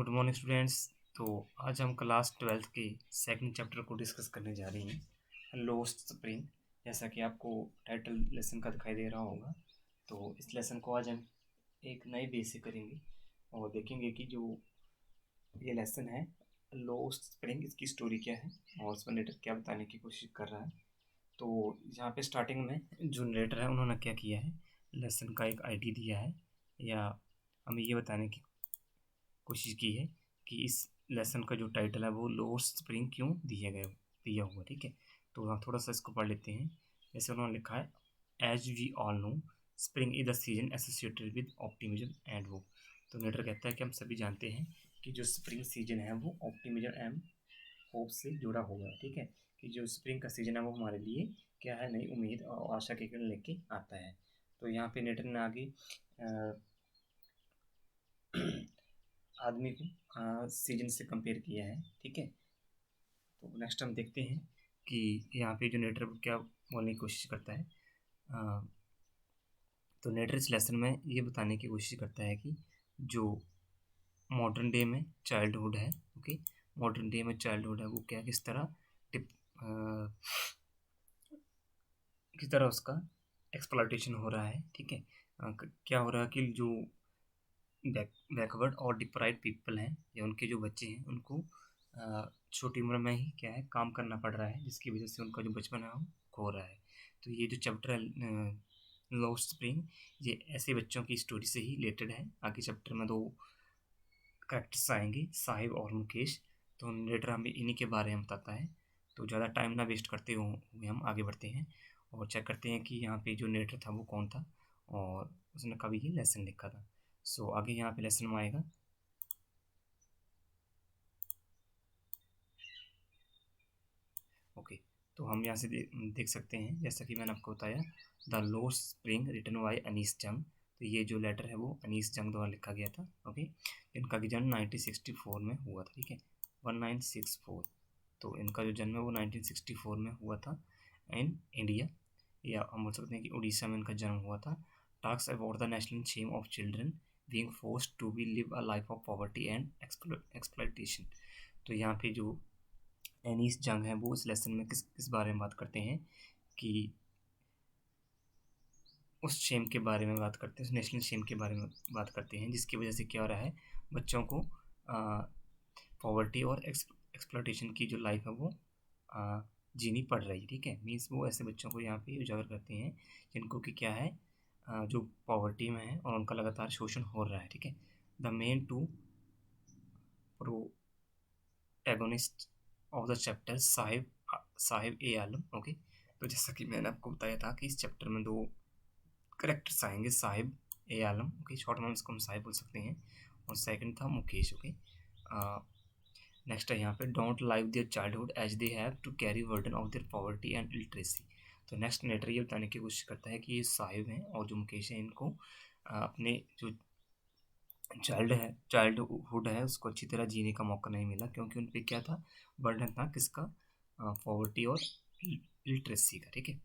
Good morning students. तो आज हम क्लास 12th के सेकंड चैप्टर को डिस्कस करने जा रहे हैं, लोस्ट स्प्रिंग। जैसा कि आपको टाइटल लेसन का दिखाई दे रहा होगा, तो इस लेसन को आज हम एक नए बेस से करेंगे और देखेंगे कि जो ये लेसन है लोस्ट स्प्रिंग, इसकी स्टोरी क्या है और उसमें नरेटर क्या बताने की कोशिश कर रहा है। तो यहाँ पे स्टार्टिंग में जो नरेटर है उन्होंने क्या किया है, लेसन का एक आईडी दिया है या हमें ये बताने की कोशिश की है कि इस लेसन का जो टाइटल है वो लोस्ट स्प्रिंग क्यों दिया हुआ। ठीक है, तो हम थोड़ा सा इसको पढ़ लेते हैं। जैसे उन्होंने लिखा है, as we all know spring is the season associated with optimism and hope. तो नेटर कहता है कि हम सभी जानते हैं कि जो स्प्रिंग सीजन है वो ऑप्टिमिज्म एंड होप से जुड़ा हुआ है। ठीक है, कि जो स्प्रिंग का सीजन है वो हमारे लिए क्या है, नई उम्मीद और आशा के किरण लेके आता है। तो यहाँ पे नेटर ने आगे आदमी को सीजन से कंपेयर किया है। ठीक है, तो नेक्स्ट हम देखते हैं कि यहाँ पे जो नेटर क्या बोलने की कोशिश करता है। तो नेटर इस लेसन में ये बताने की कोशिश करता है कि जो मॉडर्न डे में चाइल्डहुड है, ओके, मॉडर्न डे में चाइल्डहुड है वो क्या किस तरह किस तरह उसका एक्सप्लॉयटेशन हो रहा है। ठीक है, क्या हो रहा है कि जो बैकवर्ड और डिप्राइव पीपल हैं या उनके जो बच्चे हैं उनको छोटी उम्र में ही क्या है काम करना पड़ रहा है, जिसकी वजह से उनका जो बचपन है वो खो रहा है। तो ये जो चैप्टर है लोस्ट स्प्रिंग, ये ऐसे बच्चों की स्टोरी से ही रिलेटेड है। आगे चैप्टर में दो कैरेक्टर्स आएंगे, साहिब और मुकेश। तो नरेटर हमें इन्हीं के बारे में बताता है। तो ज़्यादा टाइम ना वेस्ट करते हुए हम आगे बढ़ते हैं और चेक करते हैं कि यहाँ पे जो नरेटर था वो कौन था और उसने कभी ये लेसन लिखा था। सो आगे यहाँ पे लेसन में आएगा। ओके, तो हम यहाँ से देख सकते हैं, जैसा कि मैंने आपको बताया, the lost spring written by Anees Jung. तो ये जो लेटर है वो अनीस जंग द्वारा लिखा गया था। ओके, इनका जन्म 1964 में हुआ था। ठीक है, 1964। तो इनका जो जन्म है वो 1964 में हुआ था इन इंडिया, या हम बोल सकते हैं कि उड़ीसा में इनका जन्म हुआ था। Talks about the national shame of children being forced to be live a life of poverty and exploitation. तो यहाँ पे जो एनीस जंग है वो इस लेसन में किस बारे में बात करते हैं कि उस शेम के बारे में बात करते हैं, उस नेशनल शेम के बारे में बात करते हैं जिसकी वजह से क्या हो रहा है, बच्चों को पॉवर्टी और एक्सप्लॉयटेशन की जो लाइफ है वो जीनी पड़ रही है। ठीक है, मीन्स वो ऐसे बच्चों को यहाँ पे उजागर करते हैं जिनको कि क्या है, जो पॉवर्टी में है और उनका लगातार शोषण हो रहा है। ठीक है, the main two protagonist of the chapter Saheb e Alam. Okay, तो जैसा कि मैंने आपको बताया था कि इस चैप्टर में दो करेक्टर्स आएंगे, साहिब ए आलम, ओके, शॉर्ट में इसको हम साहिब बोल सकते हैं, और सेकंड था मुकेश। ओके, नेक्स्ट है यहाँ पे, don't live their childhood as they have to carry burden of their poverty and illiteracy. तो नेक्स्ट नेटर ये बताने की कोशिश करता है कि ये साहिब हैं और जो मुकेश हैं इनको अपने जो चाइल्डहुड है उसको अच्छी तरह जीने का मौका नहीं मिला, क्योंकि उन पर क्या था, बर्डन था किसका, पॉवर्टी और लिटरेसी का। ठीक है,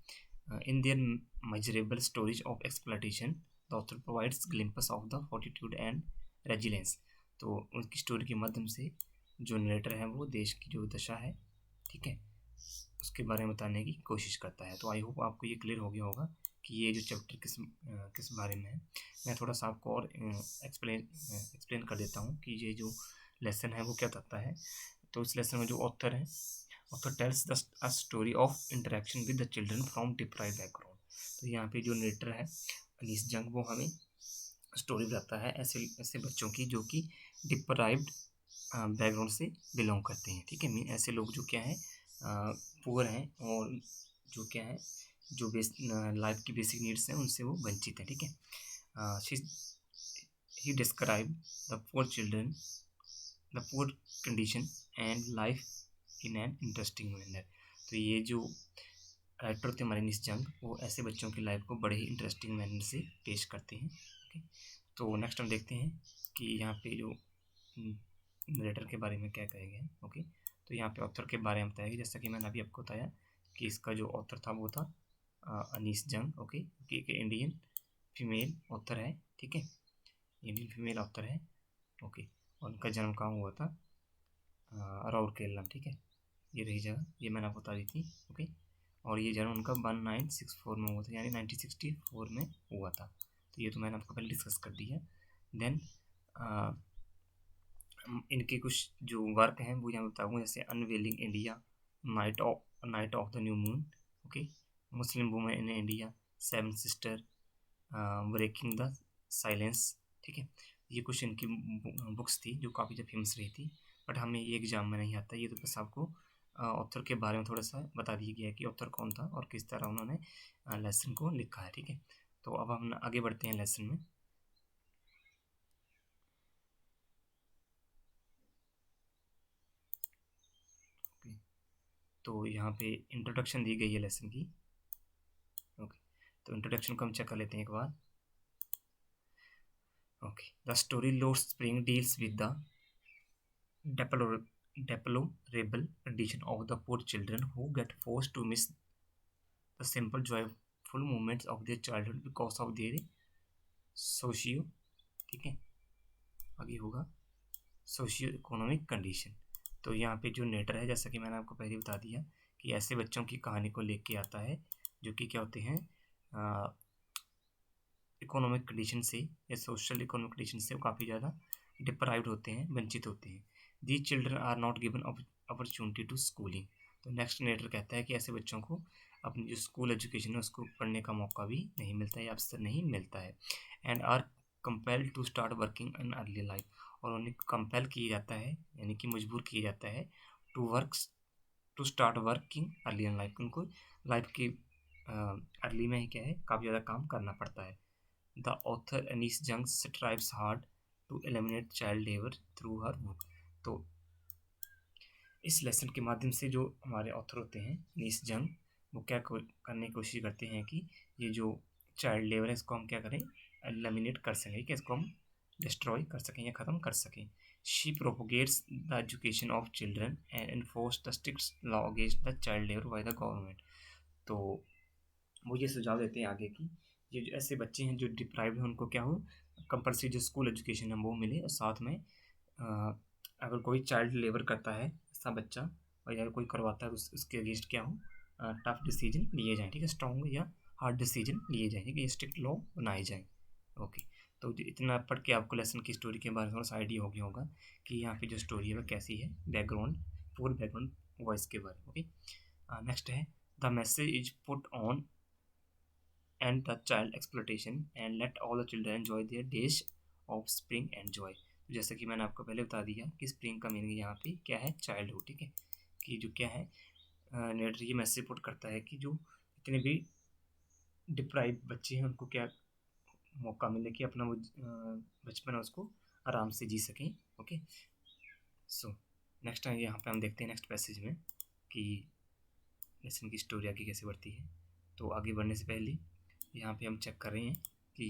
in their measurable stories of exploitation, the author provides glimpses of the fortitude and resilience। तो उनकी स्टोरी के माध्यम से जो नरेटर है वो देश की जो दशा है, ठीक है, उसके बारे में बताने की कोशिश करता है। तो आई होप आपको ये क्लियर हो गया होगा कि ये जो चैप्टर किस बारे में है। मैं थोड़ा सा आपको और एक्सप्लेन कर देता हूँ कि ये जो लेसन है वो क्या बताता है। तो इस लेसन में जो ऑथर है, author tells a story of interaction with the children from deprived background। तो यहाँ पे जो नरेटर है अनीस जंग वो हमें स्टोरी बताता है ऐसे ऐसे बच्चों की जो कि डिप्राइव्ड बैकग्राउंड से बिलोंग करते हैं। ठीक है, मीन ऐसे लोग जो क्या है, पुअर हैं और जो क्या है, जो लाइफ की बेसिक नीड्स हैं उनसे वो वंचित हैं। ठीक है, he describe the poor children, the poor condition and life in an interesting manner. तो ये जो राइटर थे अनीस जंग वो ऐसे बच्चों की लाइफ को बड़े ही इंटरेस्टिंग मैनर से पेश करते हैं। ओके, तो नेक्स्ट हम देखते हैं कि यहाँ पे जो नरेटर के बारे में क्या कहे गए हैं। ओके, तो यहाँ पे ऑथर के बारे में बताया गया, जैसा कि मैंने अभी आपको बताया कि इसका जो ऑथर था वो था अनीस जंग। ओके, एक इंडियन फीमेल ऑथर है। ठीक है, इंडियन फीमेल ऑथर है। ओके, और उनका जन्म कहाँ हुआ था? राउरकेला, ठीक है, ये रही जगह, ये मैंने आपको बता दी थी। ओके, और ये जन्म उनका 1964 में हुआ था, यानी 1964 में हुआ था। तो ये तो मैंने आपको पहले डिस्कस कर दिया। देन इनके कुछ जो वर्क हैं वो यहाँ बताऊँगा, जैसे unveiling India, night of the new moon, okay, Muslim women in India, seven sister, breaking the silence, ठीक है। ये कुछ इनकी बुक्स थी जो काफ़ी ज़्यादा फेमस रही थी, बट हमें ये एग्जाम में नहीं आता। ये तो बस आपको ऑथर के बारे में थोड़ा सा बता दिया गया है कि ऑथर कौन था और किस तरह उन्होंने लेसन को लिखा है, ठीक है। तो अब हम आगे बढ़ते हैं लेसन में। ओके, तो यहाँ पे इंट्रोडक्शन दी गई है लेसन की। ओके, तो इंट्रोडक्शन को हम चेक कर लेते हैं एक बार। Okay, the story Lost Spring deals with the deplorable condition of the poor children who get forced to miss the simple joyful moments of their childhood because of their socio, ठीक है, आगे होगा socio economic condition. तो यहाँ पे जो नेटर है, जैसा कि मैंने आपको पहले बता दिया कि ऐसे बच्चों की कहानी को लेके आता है जो कि क्या होते हैं, इकोनॉमिक कंडीशन से या सोशल इकोनॉमिक कंडीशन से वो काफ़ी ज़्यादा डिप्राइव्ड होते हैं, वंचित होते हैं। These children are not given opportunity to schooling. तो नेक्स्ट नेटर कहता है कि ऐसे बच्चों को अपनी जो स्कूल एजुकेशन है उसको पढ़ने का मौका भी नहीं मिलता है या अवसर नहीं मिलता है। And are compelled to start working in early life, और उन्हें कंपेल किया जाता है यानी कि मजबूर किया जाता है to start working early in life. उनको लाइफ की अर्ली में ही क्या है, काफ़ी ज़्यादा काम करना पड़ता है। The author Anis Jung strives hard to eliminate child labor through her book। तो इस लेसन के माध्यम से जो हमारे ऑथर होते हैं अनीस जंग, वो क्या करने की कोशिश करते हैं कि ये जो चाइल्ड लेबर है इसको हम क्या करें, एलिमिनेट कर सकें, कि इसको हम डिस्ट्रॉय कर सकें या ख़त्म कर सकें। She propagates the education of children and enforce the strict law against the child labour by the government. तो वो ये सुझाव देते हैं आगे कि ये जो ऐसे बच्चे हैं जो डिप्राइव्ड हैं उनको क्या हो, कंपलसरी जो स्कूल एजुकेशन है वो मिले, और साथ में अगर कोई चाइल्ड लेबर करता है ऐसा बच्चा, और अगर कोई करवाता है तो उसके अगेंस्ट क्या हो, टफ डिसीजन लिए जाएँ, ठीक है, स्ट्रॉन्ग या हार्ड डिसीजन लिए जाएँ, ठीक है, स्ट्रिक्ट लॉ बनाए जाएँ। ओके, तो इतना पढ़ के आपको लेसन की स्टोरी के बारे में थोड़ा सा आइडिया हो गया होगा कि यहाँ पे जो स्टोरी है वह कैसी है, बैकग्राउंड, पूरे बैकग्राउंड वॉइस के बारे में। ओके, नेक्स्ट है the message is put on and the child exploitation and let all the children enjoy their days of spring and joy। तो जैसा कि मैंने आपको पहले बता दिया कि स्प्रिंग का मीनिंग यहाँ पे क्या है, चाइल्डहुड, ठीक है, कि जो क्या है नेटर ये मैसेज पुट करता है कि जो जितने भी डिप्राइव बच्चे हैं उनको क्या मौका मिले कि अपना वो बचपन है उसको आराम से जी सकें। ओके, सो नेक्स्ट टाइम यहाँ पे हम देखते हैं नेक्स्ट पैसेज में कि लेसन की स्टोरी आगे कैसे बढ़ती है। तो आगे बढ़ने से पहले यहाँ पे हम चेक कर रहे हैं कि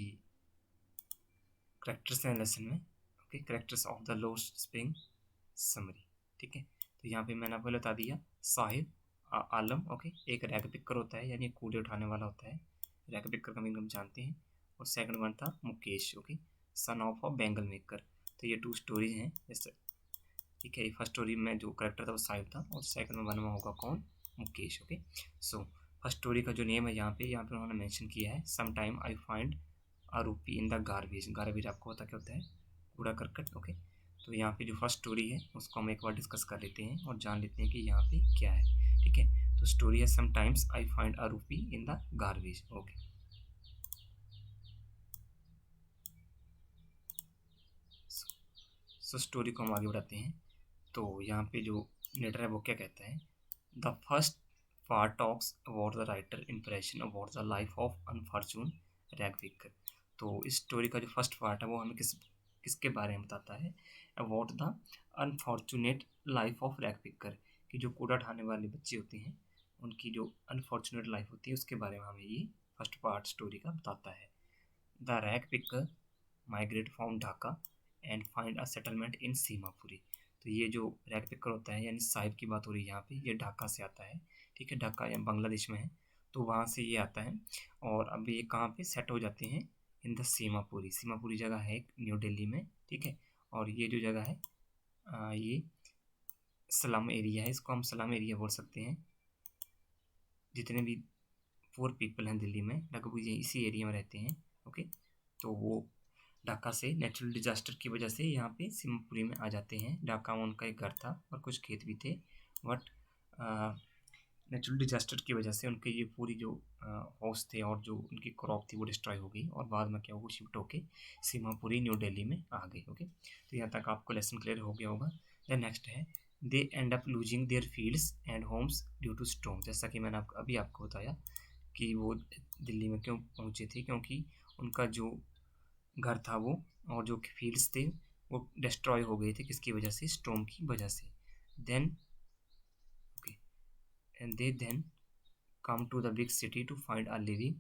करेक्टर्स हैं लेसन में। Okay, characters of the lost spring summary, ठीक है। तो यहाँ पे मैंने आपको बता दिया साहिब आलम, ओके, एक रैग पिकर होता है यानी कूड़े उठाने वाला होता है, रैग पिकर का मीनिंग हम जानते हैं। और सेकंड वन था Mukesh, okay, son of a bangle maker. तो ये टू स्टोरीज हैं जैसे, ठीक है। फर्स्ट स्टोरी में जो करेक्टर था वो साहिब था और सेकंड में वन में होगा कौन, Mukesh. Okay, so first story का जो नेम है यहाँ पे उन्होंने मेंशन किया है, some time I find a रूपी इन द गार्बेज। गार्बेज आपको पता क्या होता है, कूड़ा करकट। ओके, तो यहाँ पे जो फर्स्ट स्टोरी है उसको हम एक बार डिस्कस कर लेते हैं और जान लेते हैं कि यहाँ पे क्या है, ठीक है। तो स्टोरी है some times I find a रूपी in the garbage. Okay, so story को हम आगे बढ़ाते हैं। तो यहाँ पे जो लेटर है वो क्या कहता है, the first part talks about the writer impression about the life of unfortunate ragpicker. तो इस स्टोरी का जो फर्स्ट पार्ट है वो हमें किसके बारे में बताता है, about the unfortunate life of ragpicker, कि जो कूड़ा उठाने वाले बच्चे होते हैं उनकी जो अनफॉर्चुनेट लाइफ होती है उसके बारे में हमें ये फर्स्ट पार्ट स्टोरी का बताता है। The ragpicker migrate from Dhaka and find a settlement in Seemapuri. तो ये जो रैग पिकर होता है यानी साहिब की बात हो रही है यहाँ पे, ये ढाका से आता है, ठीक है, ढाका या बांग्लादेश में है, तो वहाँ से ये आता है और अब ये कहाँ पे सेट हो जाते हैं, इन द सीमापुरी। सीमापुरी जगह है न्यू दिल्ली में, ठीक है, और ये जो जगह है ये स्लम एरिया है, इसको हम स्लम एरिया बोल सकते हैं। जितने भी पुअर पीपल हैं दिल्ली में लगभग ये इसी एरिया में रहते हैं। ओके, तो वो ढाका से नेचुरल डिजास्टर की वजह से यहाँ पे सिमपुरी में आ जाते हैं। ढाका में उनका एक घर था और कुछ खेत भी थे, बट नेचुरल डिजास्टर की वजह से उनके ये पूरी जो हाउस थे और जो उनकी क्रॉप थी वो डिस्ट्रॉय हो गई, और बाद में क्या हुआ, शिफ्ट होके सीमापुरी न्यू दिल्ली में आ गए। ओके, तो यहाँ तक आपको लेसन क्लियर हो गया होगा। देन नेक्स्ट है they end up losing their fields and homes due to storm. जैसा कि मैंने अभी आपको बताया कि वो दिल्ली में क्यों पहुँचे थे, क्योंकि उनका जो घर था वो और जो फील्ड्स थे वो डिस्ट्रॉय हो गए थे, किसकी वजह से, स्टॉर्म की वजह से। Then okay, and they then come to the big city to find a living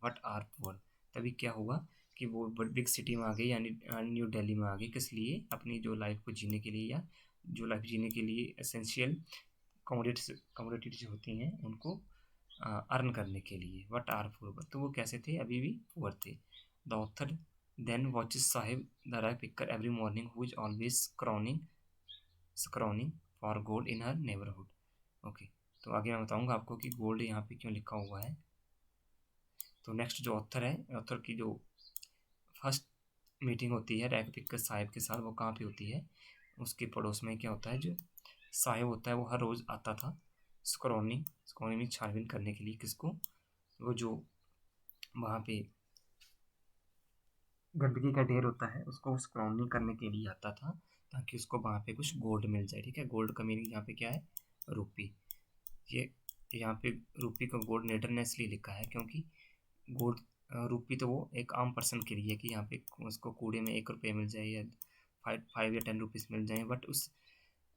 what are poor. तभी क्या हुआ कि वो बिग सिटी में आ गई, यानी न्यू दिल्ली में आ गई, किस लिए, अपनी जो लाइफ को जीने के लिए, या जो लाइफ जीने के लिए एसेंशियल कमोडिटीज जो होती हैं उनको अर्न करने के लिए। वट आर पुअर, तो वो कैसे थे, अभी भी पुअर थे। The author then watches Saheb the rag picker every morning who is always scrounging for gold in her neighbourhood. Okay, तो आगे मैं बताऊंगा आपको कि गोल्ड यहाँ पे क्यों लिखा हुआ है। तो नेक्स्ट जो ऑथर है, ऑथर की जो फर्स्ट मीटिंग होती है रैग पिकर साहिब के साथ, वो कहाँ पे होती है, उसके पड़ोस में क्या होता है, जो साहिब होता है वो हर रोज़ आता था स्क्रॉनिंग में छानबीन करने के लिए, किसको, वो जो वहाँ पे गंदगी का ढेर होता है उसको स्क्रॉनिंग करने के लिए आता था, ताकि उसको वहाँ पे कुछ गोल्ड मिल जाए। ठीक है, गोल्ड का मीनिंग यहाँ पे क्या है, रुपी। ये यहाँ पे रुपी को गोल्ड नेटर ने इसलिए लिखा है क्योंकि गोल्ड रुपी तो वो एक आम पर्सन के लिए कि यहाँ पे उसको कूड़े में 1 रुपये मिल जाए या 5 या 10 रुपीज़ मिल जाए, बट उस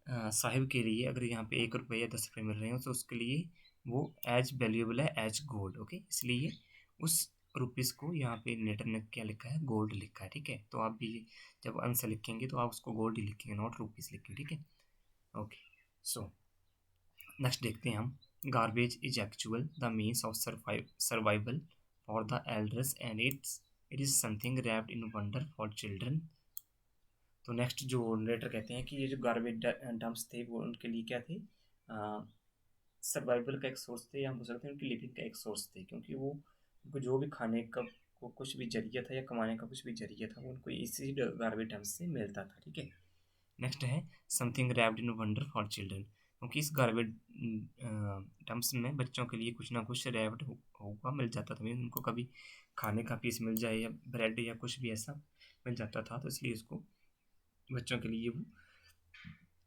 साहिब के लिए अगर यहाँ पे 1 रुपये या 10 रुपये मिल रहे हो तो उसके लिए वो एज वैल्यूएबल है एज गोल्ड। ओके, इसलिए उस रुपीज़ को यहाँ पे नेटर ने क्या लिखा है, गोल्ड लिखा है। ठीक है, तो आप भी जब आंसर लिखेंगे तो आप उसको गोल्ड ही लिखेंगे, नॉट रुपीज़ लिखेंगे। ठीक है, ओके, सो नेक्स्ट देखते हैं हम। Garbage is actual the means of survival for the elders and it is something wrapped in wonder for children. तो नेक्स्ट जो लेटर कहते हैं कि ये जो गार्बेज डंप्स थे वो उनके लिए क्या थे, सर्वाइवल का एक सोर्स थे, या हम बोल सकते हैं उनकी लिविंग का एक सोर्स थे, क्योंकि वो उनको जो भी खाने का को कुछ भी जरिया था या कमाने का कुछ भी जरिया था वो उनको इसी गार्बेज डंप से मिलता था। ठीक है, नेक्स्ट है something wrapped in wonder for children, क्योंकि इस गार्बेज डंप्स में बच्चों के लिए कुछ ना कुछ रैप्ड होगा मिल जाता था, मीन उनको कभी खाने का पीस मिल जाए या ब्रेड या कुछ भी ऐसा मिल जाता था, तो इसलिए उसको बच्चों के लिए वो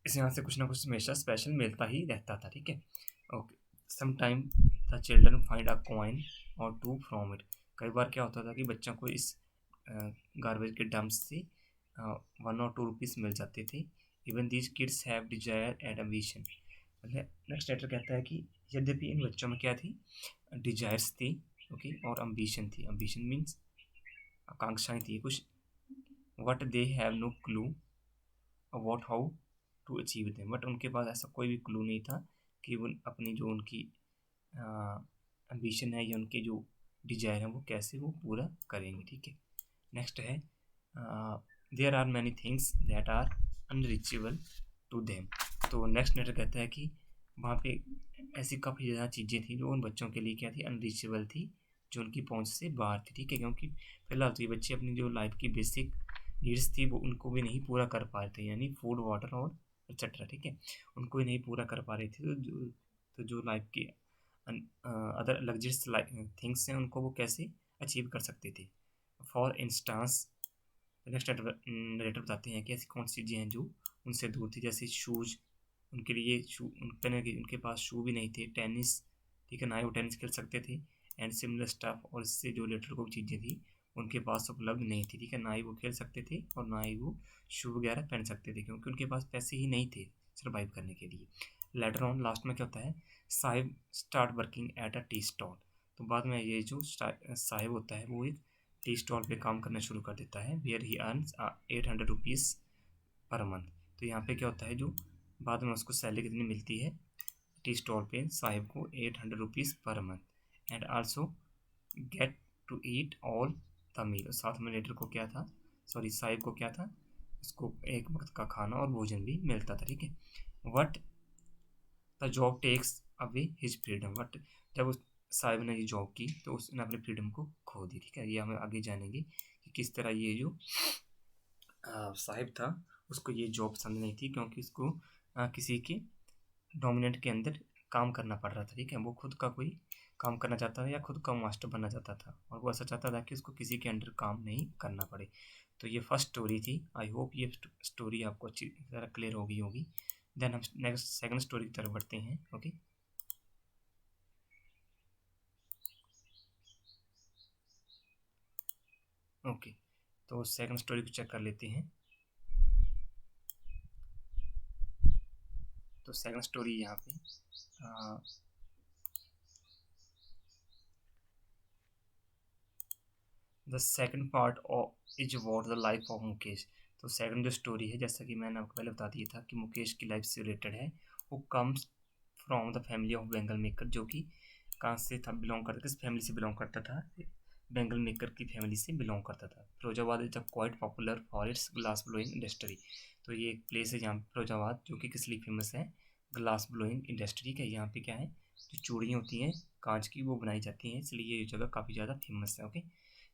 इस यहाँ से कुछ ना कुछ हमेशा स्पेशल मिलता ही रहता था। ठीक है, okay, some time the children find a coin or two from it. कई बार क्या होता था कि बच्चों को इस गार्बेज के डंप से 1 और 2 रुपीज़ मिल जाते थे। Even these kids have desire and ambition. Next letter कहता है कि यद्यपि इन बच्चों में क्या थी, डिजायर्स थी, ओके, और एम्बिशन थी। एम्बिशन मीन्स आकांक्षाएं थी कुछ, what they have no clue about how to achieve them, but उनके पास ऐसा कोई भी क्लू नहीं था कि वो अपनी जो उनकी एम्बिशन है या उनके जो डिजायर है वो कैसे वो पूरा करेंगे। ठीक है, नेक्स्ट है there are many things that are unreachable to them. तो नेक्स्ट लेटर कहता है कि वहाँ पे ऐसी काफ़ी ज़्यादा चीज़ें थी जो उन बच्चों के लिए क्या थी, अनरीचेबल थी, जो उनकी पहुँच से बाहर थी। ठीक है, क्योंकि फिलहाल तो ये बच्चे अपनी जो लाइफ की बेसिक नीड्स थी वो उनको भी नहीं पूरा कर पा रहे थे, यानी फूड वाटर और एक्सेट्रा। ठीक है, उनको ही नहीं पूरा कर पा रहे थे, तो जो लाइफ की अदर लग्जरियस थिंग्स हैं उनको वो कैसे अचीव कर सकते थे। फॉर इंस्टांस नेक्स्ट रेटर बताते हैं कि ऐसी कौन सी चीज़ें हैं जो उनसे दूर थी, जैसे शूज़, उनके लिए शू उनके पास शू भी नहीं थे, टेनिस, ठीक है, ना ही वो टेनिस खेल सकते थे, एंड सिमिलर स्टाफ, और इससे जो लेटर को चीज़ें थी उनके पास उपलब्ध नहीं थी। ठीक है, ना ही वो खेल सकते थे और ना ही वो शू वगैरह पहन सकते थे, क्योंकि उनके पास पैसे ही नहीं थे सर्वाइव करने के लिए। लेटर ऑन लास्ट में क्या होता है, Sahib start working at a tea stall. तो बाद में ये जो साहिब होता है वो एक टी स्टॉल पे काम करना शुरू कर देता है, where he earns 800 rupees per month. तो यहाँ पे क्या होता है, जो बाद में उसको सैलरी कितनी मिलती है टी स्टॉल पे साहिब को, 800 rupees per month, and also get to eat all the meal. साथ में लेटर को क्या था, सॉरी साहिब को क्या था, उसको एक वक्त का खाना और भोजन भी मिलता था, ठीक है। What the job takes away his freedom, but जब उस साहिब ने ये जॉब की तो उसने अपनी फ्रीडम को खो दी, ठीक है। ये हम आगे जानेंगे कि किस तरह ये जो साहिब था उसको ये जॉब पसंद नहीं थी, क्योंकि उसको किसी के डोमिनेंट के अंदर काम करना पड़ रहा था, ठीक है। वो खुद का कोई काम करना चाहता था या खुद का मास्टर बनना चाहता था, और वो ऐसा चाहता था कि उसको किसी के अंडर काम नहीं करना पड़े। तो ये फर्स्ट स्टोरी थी। आई होप ये स्टोरी आपको अच्छी तरह क्लियर होगी होगी। देन हम नेक्स्ट सेकंड स्टोरी की तरफ बढ़ते हैं। ओके ओके, तो सेकंड स्टोरी को चेक कर लेते हैं। तो सेकंड स्टोरी यहाँ पे the second part of is about the life of Mukesh. तो सेकंड जो स्टोरी है, जैसा कि मैंने आपको पहले बता दिया था कि मुकेश की लाइफ से रिलेटेड है। वो comes from the family of Bengal maker, जो कि कहाँ से था, बिलोंग करता, किस फैमिली से बिलोंग करता था, बेंगल मेकर की फैमिली से बिलोंग करता था। Firozabad is a quite popular for its glass blowing industry. तो ये एक प्लेस है जहाँ फिरोजाबाद, जो कि किस लिए फेमस है, ग्लास ब्लोइंग इंडस्ट्री का। यहाँ पे क्या है, जो चूड़ियाँ होती हैं कांच की वो बनाई जाती हैं, इसलिए ये जगह काफ़ी ज़्यादा फेमस है। ओके,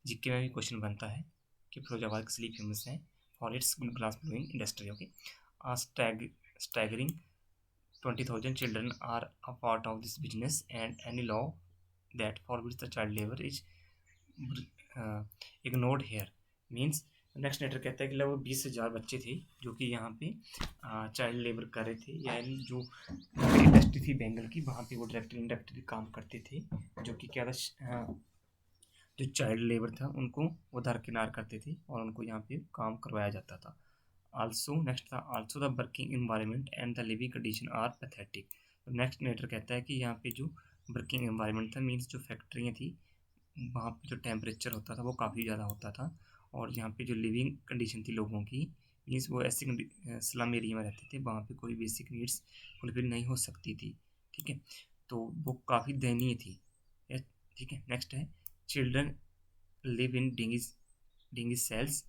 जीके में भी क्वेश्चन बनता है कि फिरोजाबाद किस लिए फेमस है, for its glass blowing industry. Okay, staggering 20,000 children are a part of this business, and any law that forbids the child labor is ignored here। Means next letter कहता है कि लगभग 20,000 बच्चे थे जो कि यहाँ पे चाइल्ड लेबर कर रहे थे, यानी जो इंडस्ट्री थी बेंगल की, वहाँ पे वो डायरेक्टली इंडायरेक्टली काम करते थे, जो कि क्या था, जो चाइल्ड लेबर था उनको वो दरकिनार करते थे और उनको यहाँ पे काम करवाया जाता था। आल्सो नेक्स्ट था, also the working environment and the living condition are pathetic. तो नेक्स्ट लेटर कहता है कि यहाँ पे जो वर्किंग इन्वायरमेंट था, मीन्स जो फैक्ट्रियाँ थी वहाँ पे जो टेम्परेचर होता था वो काफ़ी ज़्यादा होता था, और यहाँ पे जो लिविंग कंडीशन थी लोगों की, मीन्स वो ऐसे स्लम एरिया में रहते थे, वहाँ पे कोई बेसिक नीड्स फुलफिल नहीं हो सकती थी, ठीक है। तो वो काफ़ी दयनीय थी, ठीक है। नेक्स्ट है, children live in dingy cells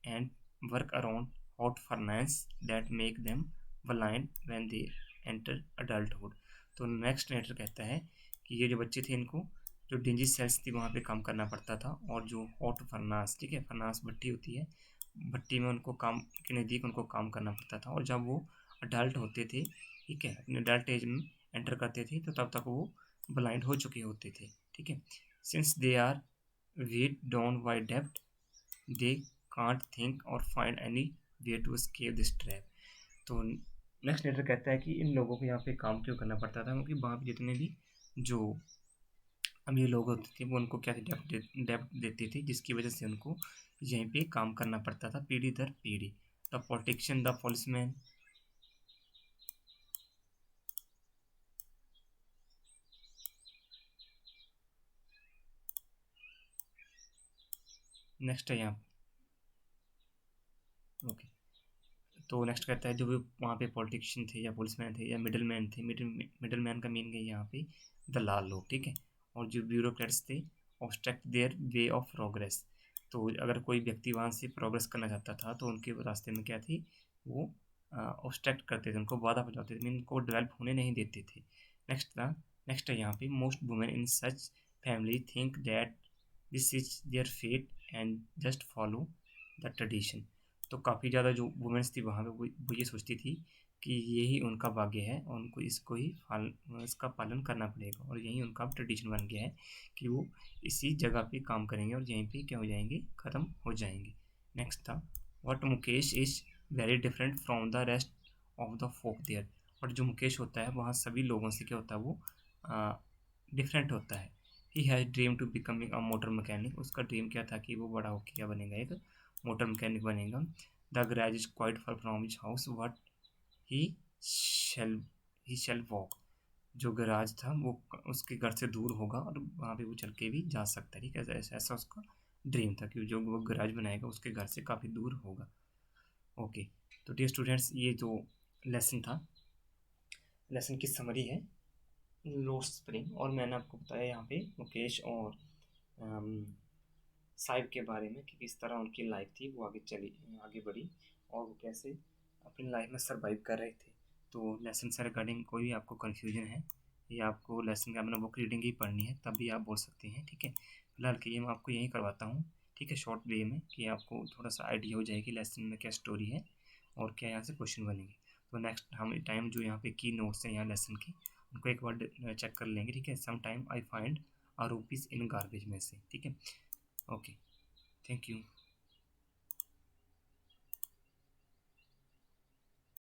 and work around hot furnace that make them blind when they enter adulthood. तो नेक्स्ट लेटर कहता है कि ये जो बच्चे थे इनको जो डिंजी सेल्स थी वहाँ पे काम करना पड़ता था, और जो हॉट फर्नास, ठीक है, फर्नास भट्टी होती है, भट्टी में उनको काम के नज़दीक उनको काम करना पड़ता था, और जब वो अडल्ट होते थे, ठीक है, अपने अडल्ट एज में एंटर करते थे, तो तब तक वो ब्लाइंड हो चुके होते थे, ठीक है। Since they are weighed down by debt, they can't think or find any way to escape this trap। तो नेक्स्ट लेटर कहता है कि इन लोगों को यहाँ पे काम क्यों करना पड़ता था, क्योंकि वहाँ पे जितने भी जो अमीर लोग होते थे वो उनको क्या डेप्ट देते थे, जिसकी वजह से उनको यहीं पे काम करना पड़ता था पीढ़ी दर पीढ़ी। The politician, the policeman, next है यहाँ, ओके। तो नेक्स्ट कहता है जो भी वहाँ पे पॉलिटिशियन थे या पुलिसमैन थे या मिडिल मैन थे, मिडिल मैन का मीन गई यहाँ पे दलाल लोग, ठीक है। और जो ब्यूरोक्रेट्स थे, obstruct their way of progress. तो अगर कोई व्यक्ति वहाँ से प्रोग्रेस करना चाहता था तो उनके रास्ते में क्या थी, वो ऑब्स्ट्रक्ट करते थे, उनको बाधा पहुँचाते थे, मीन उनको डेवलप होने नहीं देते थे। नेक्स्ट था, नेक्स्ट है यहाँ पे, most women in such family think that this is their fate and just follow the tradition. तो काफ़ी ज़्यादा जो वुमेंस थी वहाँ पे वो ये सोचती थी कि यही उनका भाग्य है और उनको इसको ही इसका पालन करना पड़ेगा, और यही उनका ट्रेडिशन बन गया है कि वो इसी जगह पे काम करेंगे और यहीं पे क्या हो जाएंगे, ख़त्म हो जाएंगे। नेक्स्ट था, what Mukesh is very different from the rest of the folk there. But जो मुकेश होता है वहाँ सभी लोगों से क्या होता है, वो डिफरेंट होता है। He has dream to becoming a motor mechanic. उसका ड्रीम क्या था कि वो बड़ा होकर क्या बनेगा, एक मोटर मैकेनिक बनेगा। The garage is quite far from his house, but he shall he shall walk. जो गैराज था वो उसके घर से दूर होगा और वहाँ पे वो चल के भी जा सकता है, ठीक है। ऐसा ऐसा उसका ड्रीम था कि जो वो गैराज बनाएगा उसके घर से काफ़ी दूर होगा। ओके, तो डियर स्टूडेंट्स, ये जो लेसन था, लेसन की समरी है लोड स्प्रिंग, और मैंने आपको बताया यहाँ पे मुकेश और साहिब के बारे में कि किस तरह उनकी लाइफ थी, वो आगे बढ़ी और वो कैसे अपनी लाइफ में सर्वाइव कर रहे थे। तो लेसन से रिगार्डिंग कोई भी आपको कन्फ्यूजन है या आपको लेसन का मतलब बुक रीडिंग ही पढ़नी है तब भी आप बोल सकते हैं, ठीक है। फिलहाल के लिए मैं आपको यही करवाता हूँ, ठीक है, शॉर्ट वे में, कि आपको थोड़ा सा आइडिया हो जाए कि लेसन में क्या स्टोरी है और क्या यहाँ से क्वेश्चन बनेंगे। तो नेक्स्ट हम टाइम जो यहाँ पे की नोट्स हैं यहाँ लेसन के, उनको एक बार चेक कर लेंगे, ठीक है। Some time I find a rupees इन गार्बेज में से, ठीक है। Okay, thank you.